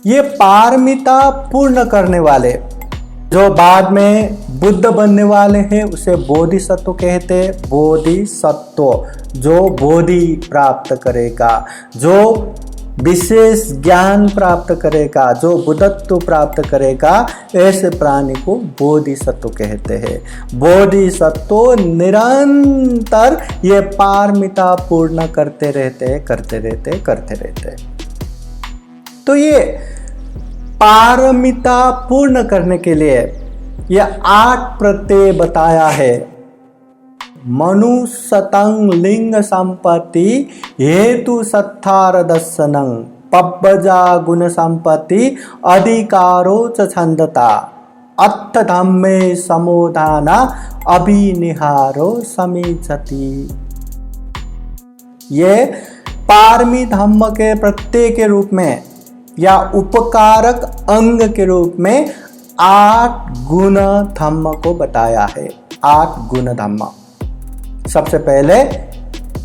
ये पारमिता पूर्ण करने वाले जो बाद में बुद्ध बनने वाले हैं उसे बोधिसत्व कहते हैं। बोधिसत्व जो बोधि प्राप्त करेगा, जो विशेष ज्ञान प्राप्त करेगा, जो बुद्धत्व प्राप्त करेगा, ऐसे प्राणी को बोधिसत्व कहते हैं। बोधिसत्व निरंतर ये पारमिता पूर्ण करते रहते। तो ये पारमिता पूर्ण करने के लिए यह 8 प्रत्यय बताया है। मनुसतं लिंग संपत्ति हेतु सत्तार दर्शनं पब्बजा गुण संपत्ति अधिकारो च छंदता अत्थ धम्मे समोधाना अभिनिहारो समीचति। ये पारमी धम्म के प्रत्यय के रूप में या उपकारक अंग के रूप में 8 गुण धम्म को बताया है। 8 गुण धम्म। सबसे पहले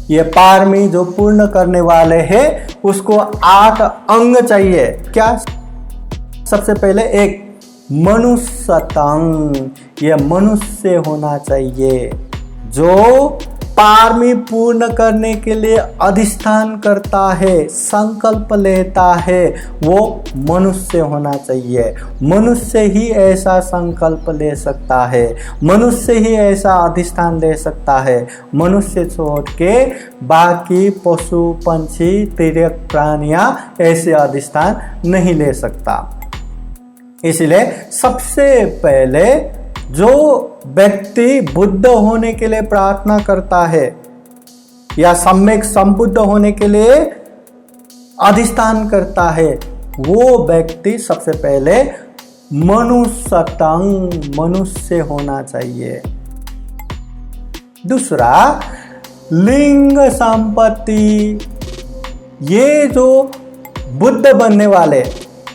ये पारमी जो पूर्ण करने वाले हैं उसको 8 अंग चाहिए। क्या? सबसे पहले एक मनुष्यतंग, ये मनुष्य होना चाहिए। जो पारमी पूर्ण करने के लिए अधिष्ठान करता है, संकल्प लेता है, वो मनुष्य होना चाहिए। मनुष्य ही ऐसा संकल्प ले सकता है, मनुष्य ही ऐसा अधिष्ठान ले सकता है। मनुष्य छोड़ के बाकी पशु पंछी तिर्यक प्राणियां ऐसे अधिष्ठान नहीं ले सकता। इसलिए सबसे पहले जो व्यक्ति बुद्ध होने के लिए प्रार्थना करता है या सम्यक संबुद्ध होने के लिए अधिष्ठान करता है, वो व्यक्ति सबसे पहले मनुष्यतंग, मनुष्य होना चाहिए। दूसरा लिंग संपत्ति। ये जो बुद्ध बनने वाले,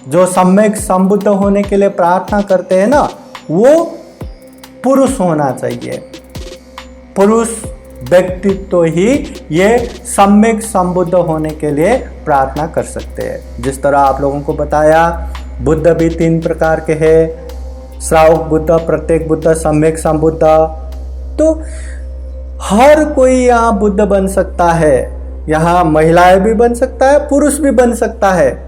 जो सम्यक संबुद्ध होने के लिए प्रार्थना करते हैं ना, वो पुरुष होना चाहिए। पुरुष व्यक्तित्व ही ये सम्यक संबुद्ध होने के लिए प्रार्थना कर सकते हैं। जिस तरह आप लोगों को बताया, बुद्ध भी 3 प्रकार के हैं, श्रावक बुद्ध, प्रत्येक बुद्ध, सम्यक संबुद्ध। तो हर कोई यहाँ बुद्ध बन सकता है। यहाँ महिलाएं भी बन सकता है, पुरुष भी बन सकता है।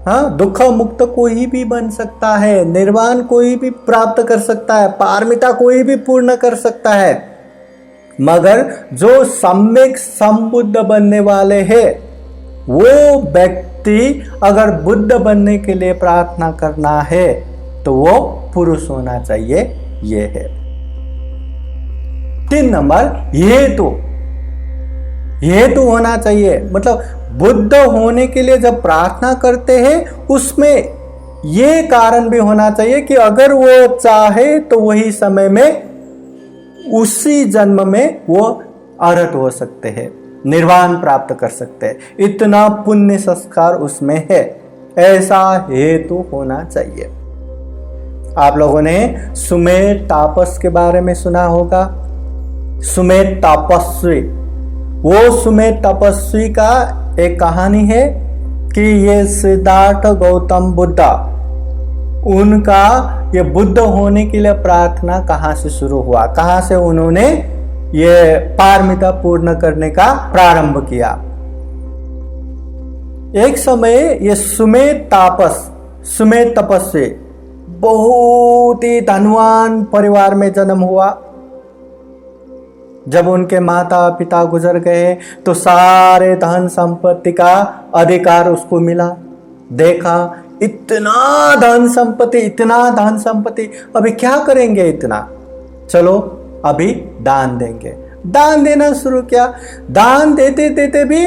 हाँ, दुख मुक्त कोई भी बन सकता है, निर्वाण कोई भी प्राप्त कर सकता है, पारमिता कोई भी पूर्ण कर सकता है। मगर जो सम्यक संबुद्ध बनने वाले हैं, वो व्यक्ति अगर बुद्ध बनने के लिए प्रार्थना करना है तो वो पुरुष होना चाहिए। ये है 3 नंबर हेतु होना चाहिए। मतलब बुद्ध होने के लिए जब प्रार्थना करते हैं उसमें ये कारण भी होना चाहिए कि अगर वो चाहे तो वही समय में, उसी जन्म में वो अर्हत हो सकते हैं, निर्वाण प्राप्त कर सकते हैं। इतना पुण्य संस्कार उसमें है, ऐसा हेतु होना चाहिए। आप लोगों ने सुमेध तापस के बारे में सुना होगा। सुमेध तपस्वी, वो सुमेध तपस्वी का एक कहानी है कि ये सिद्धार्थ गौतम बुद्ध, उनका ये बुद्ध होने के लिए प्रार्थना कहाँ से शुरू हुआ, कहाँ से उन्होंने ये पारमिता पूर्ण करने का प्रारंभ किया। एक समय ये सुमेध तपस्वी बहुत ही धनवान परिवार में जन्म हुआ। जब उनके माता पिता गुजर गए तो सारे धन संपत्ति का अधिकार उसको मिला। देखा इतना धन संपत्ति, अभी क्या करेंगे इतना, चलो अभी दान देंगे। दान देना शुरू किया। दान देते देते भी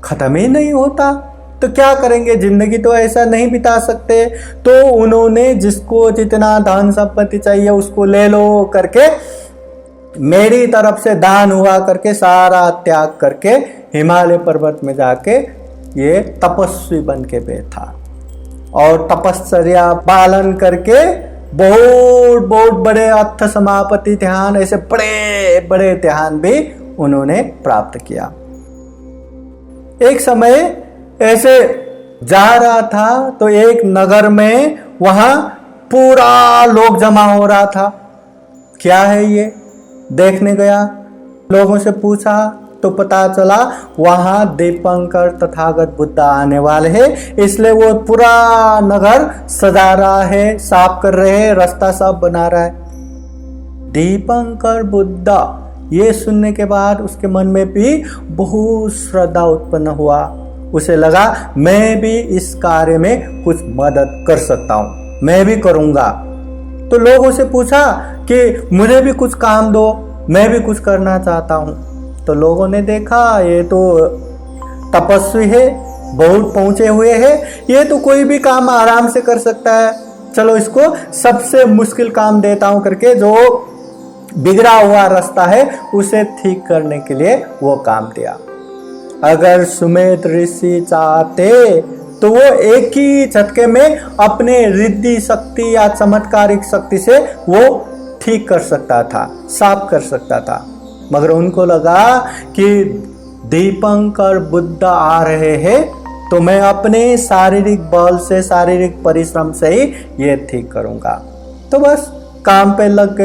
खत्म ही नहीं होता, तो क्या करेंगे, जिंदगी तो ऐसा नहीं बिता सकते। तो उन्होंने जिसको जितना धन संपत्ति चाहिए उसको ले लो करके, मेरी तरफ से दान हुआ करके सारा त्याग करके हिमालय पर्वत में जाके ये तपस्वी बन के बैठा और तपश्चर्या पालन करके बहुत बहुत बड़े अर्थ समापति ध्यान, ऐसे बड़े बड़े ध्यान भी उन्होंने प्राप्त किया। एक समय ऐसे जा रहा था तो एक नगर में वहां पूरा लोग जमा हो रहा था। क्या है ये देखने गया, लोगों से पूछा तो पता चला वहां दीपंकर तथागत बुद्ध आने वाले हैं, इसलिए वो पूरा नगर सजा रहा है, साफ कर रहे हैं, रास्ता साफ बना रहा है। दीपंकर बुद्ध ये सुनने के बाद उसके मन में भी बहुत श्रद्धा उत्पन्न हुआ। उसे लगा मैं भी इस कार्य में कुछ मदद कर सकता हूँ, मैं भी करूँगा। तो लोगों से पूछा कि मुझे भी कुछ काम दो, मैं भी कुछ करना चाहता हूँ। तो लोगों ने देखा ये तो तपस्वी है, बहुत पहुँचे हुए है, ये तो कोई भी काम आराम से कर सकता है, चलो इसको सबसे मुश्किल काम देता हूँ करके जो बिगड़ा हुआ रास्ता है उसे ठीक करने के लिए वो काम दिया। अगर सुमेध ऋषि चाहते तो वो एक ही झटके में अपने रिद्धि शक्ति या चमत्कारिक शक्ति से वो ठीक कर सकता था, साफ कर सकता था, मगर उनको लगा कि दीपंकर बुद्ध आ रहे हैं तो मैं अपने शारीरिक बल से, शारीरिक परिश्रम से ही ये ठीक करूँगा। तो बस काम पे लग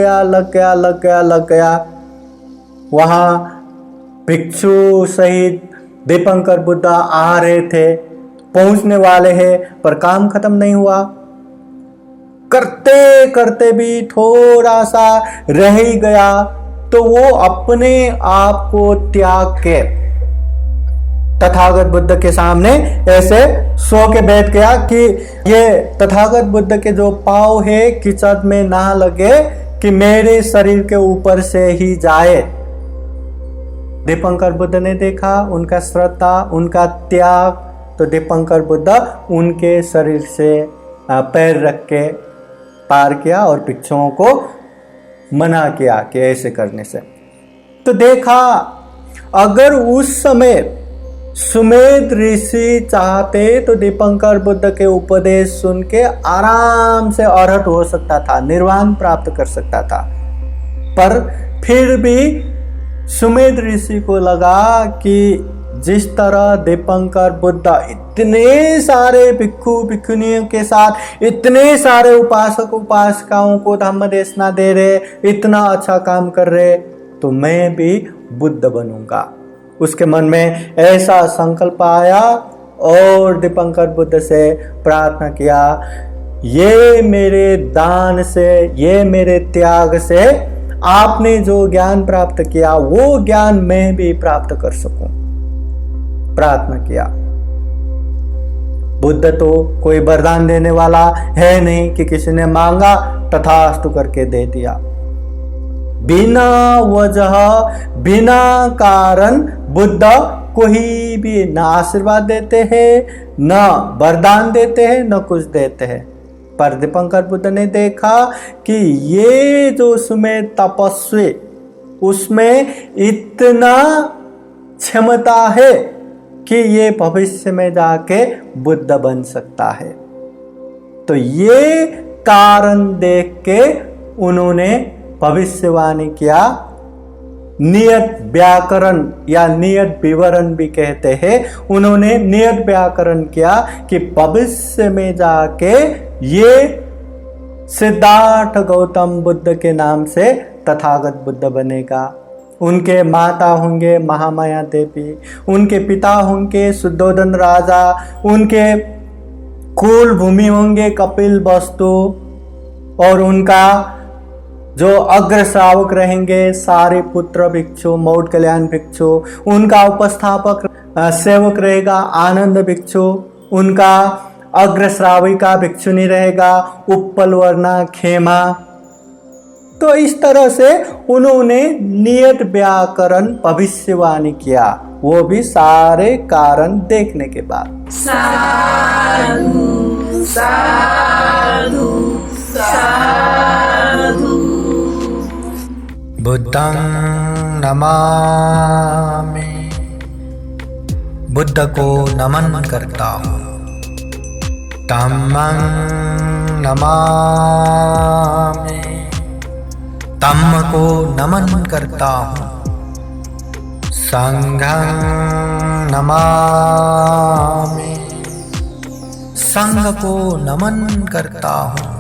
गया। वहाँ भिक्षु सहित दीपंकर बुद्ध आ रहे थे, पहुंचने वाले हैं, पर काम खत्म नहीं हुआ। करते करते भी थोड़ा सा रह ही गया तो वो अपने आप को त्याग के तथागत बुद्ध के सामने ऐसे सो के बैठ गया कि ये तथागत बुद्ध के जो पाँव है कीचड़ में ना लगे, कि मेरे शरीर के ऊपर से ही जाए। दीपंकर बुद्ध ने देखा उनका श्रद्धा, उनका त्याग, तो दीपंकर बुद्ध उनके शरीर से पैर रख के पार किया और भिक्षुओं को मना किया कि ऐसे करने से। तो देखा अगर उस समय सुमेध ऋषि चाहते तो दीपंकर बुद्ध के उपदेश सुन के आराम से अरहत हो सकता था, निर्वाण प्राप्त कर सकता था। पर फिर भी सुमेध ऋषि को लगा कि जिस तरह दीपंकर बुद्ध इतने सारे भिक्षु भिक्षुनियों के साथ इतने सारे उपासक उपासिकाओं को धम्म देशना दे रहे, इतना अच्छा काम कर रहे, तो मैं भी बुद्ध बनूंगा। उसके मन में ऐसा संकल्प आया और दीपंकर बुद्ध से प्रार्थना किया, ये मेरे दान से, ये मेरे त्याग से आपने जो ज्ञान प्राप्त किया वो ज्ञान मैं भी प्राप्त कर सकूं। प्रार्थना किया। बुद्ध तो कोई वरदान देने वाला है नहीं कि किसी ने मांगा तथास्तु करके दे दिया। बिना वजह, बिना कारण बुद्ध कोई भी न आशीर्वाद देते हैं, न वरदान देते हैं, न कुछ देते हैं। पर दीपंकर बुद्ध ने देखा कि ये जो सुमेध तपस्वी, उसमें इतना क्षमता है कि ये भविष्य में जाके बुद्ध बन सकता है। तो ये कारण देख के उन्होंने भविष्यवाणी किया। नियत व्याकरण या नियत विवरण भी कहते हैं, उन्होंने नियत व्याकरण किया कि भविष्य में जाके ये सिद्धार्थ गौतम बुद्ध के नाम से तथागत बुद्ध बनेगा। उनके माता होंगे महामाया देवी, उनके पिता होंगे शुद्धोधन राजा, उनके कुल भूमि होंगे कपिल वस्तु, और उनका जो अग्र श्रावक रहेंगे सारे पुत्र भिक्षु, मौढ़ कल्याण भिक्षु, उनका उपस्थापक सेवक रहेगा आनंद भिक्षु, उनका अग्र श्राविका भिक्षुनी रहेगा उपल वर्णा खेमा। तो इस तरह से उन्होंने नियत व्याकरण भविष्यवाणी किया, वो भी सारे कारण देखने के बाद। साधु साधु साधु। बुद्धं नमामि, बुद्ध को नमन करता हूँ। धम्मं नमामि, धम्म को नमन करता हूँ। संघं नमामि, संघ को नमन करता हूँ।